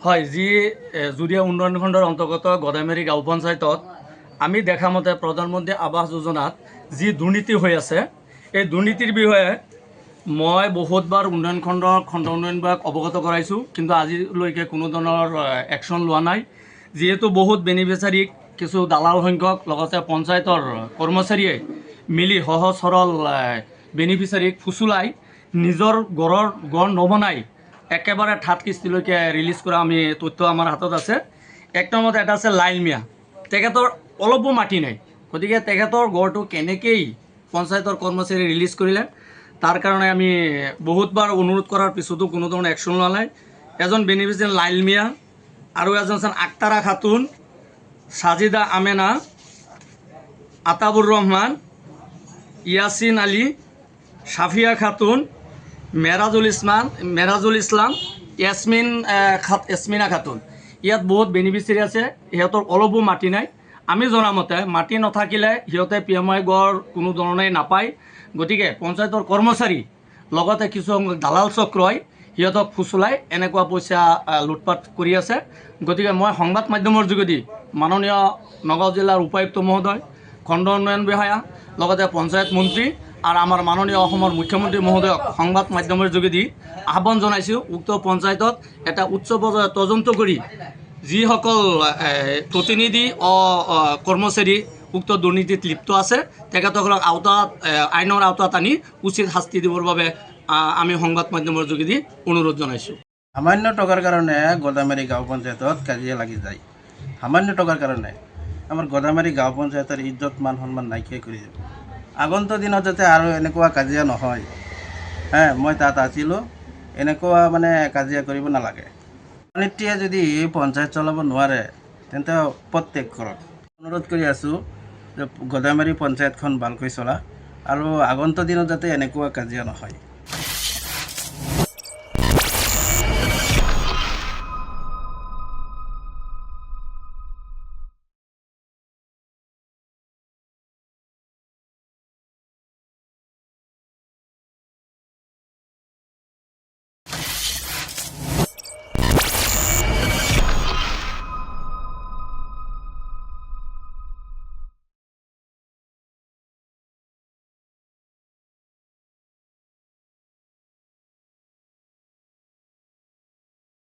হয়, যি জুৰিয়া উন্নয়ন খণ্ডৰ অন্তৰ্গত গদামেৰী গাঁও পঞ্চায়তত আমি দেখা মতে প্ৰধানমন্ত্ৰী আৱাস যোজনাত যি দুৰ্নীতি হৈ আছে, এই দুৰ্নীতিৰ বিষয়ে মই বহুতবাৰ খণ্ড উন্নয়ন বিভাগ অৱগত কৰাইছোঁ, কিন্তু আজিলৈকে কোনো ধৰণৰ একশ্যন লোৱা নাই। যিহেতু বহুত বেনিফিচাৰীক কিছু দালাল সংখ্যক লগতে পঞ্চায়তৰ কৰ্মচাৰীয়ে মিলি সহজ সৰল বেনিফিচাৰীক ফুচুলাই নিজৰ গড় নবনাই একেবাৰে ঠাট কিস্তিলৈকে ৰিলিজ কৰা আমি তথ্য আমাৰ হাতত আছে। এক নম্বৰত এটা আছে লাইল মিয়া, তেখেতৰ অলপো মাটি নাই, গতিকে তেখেতৰ গড়টো কেনেকৈ পঞ্চায়তৰ কৰ্মচাৰী ৰিলিজ কৰিলে, তাৰ কাৰণে আমি বহুতবাৰ অনুৰোধ কৰাৰ পিছতো কোনো ধৰণৰ একশ্যন লোৱা নাই। এজন বেনিফিচিয়াৰী লাইল মিয়া আৰু এজন আছিল আক্তাৰা খাতুন, সাজিদা আমেনা, আতাবুৰ ৰহমান, ইয়াসিন আলী, সাফিয়া খাতুন, মেৰাজুল ইছলাম, ইয়াসমিনা খাতুন। ইয়াত বহুত বেনিফিচিয়াৰী আছে, সিহঁতৰ অলপো মাটি নাই। আমি জনামতে মাটি নাথাকিলে সিহঁতে PMI গড় কোনো ধৰণেই নাপায়। গতিকে পঞ্চায়তৰ কৰ্মচাৰী লগতে কিছু দালাল চক্ৰই সিহঁতক ফুচুলাই এনেকুৱা পইচা লুটপাট কৰি আছে। গতিকে মই সংবাদ মাধ্যমৰ যোগেদি মাননীয় নগাঁও জিলাৰ উপায়ুক্ত মহোদয়, খণ্ড উন্নয়ন বিষয়া লগতে পঞ্চায়ত মন্ত্ৰী আৰু আমাৰ মাননীয় অসমৰ মুখ্যমন্ত্ৰী মহোদয়ক সংবাদ মাধ্যমৰ যোগেদি আহ্বান জনাইছোঁ, উক্ত পঞ্চায়তত এটা উচ্চ পৰ্যায়ৰ তদন্ত কৰি যিসকল প্ৰতিনিধি কৰ্মচাৰী উক্ত দুৰ্নীতিত লিপ্ত আছে তেখেতসকলক আইনৰ আওতাত আনি উচিত শাস্তি দিবৰ বাবে আমি সংবাদ মাধ্যমৰ যোগেদি অনুৰোধ জনাইছোঁ। সামান্য টকাৰ কাৰণে গদামেৰী গাঁও পঞ্চায়তত কাজিয়া লাগি যায়। সামান্য টকাৰ কাৰণে আমাৰ গদামেৰী গাঁও পঞ্চায়তৰ ইজ্জত মান সন্মান নাইকিয়া কৰি দিব। আগন্তুক দিনত যাতে আৰু এনেকুৱা কাজিয়া নহয়, মই তাত আছিলোঁ, এনেকুৱা কাজিয়া কৰিব নালাগে। নেত্ৰীয়ে যদি পঞ্চায়ত চলাব নোৱাৰে তেন্তে প্ৰত্যেক ঘৰত অনুৰোধ কৰি আছোঁ যে গদামেৰী পঞ্চায়তখন ভালকৈ চলা আৰু আগন্তুক দিনত যাতে এনেকুৱা কাজিয়া নহয়।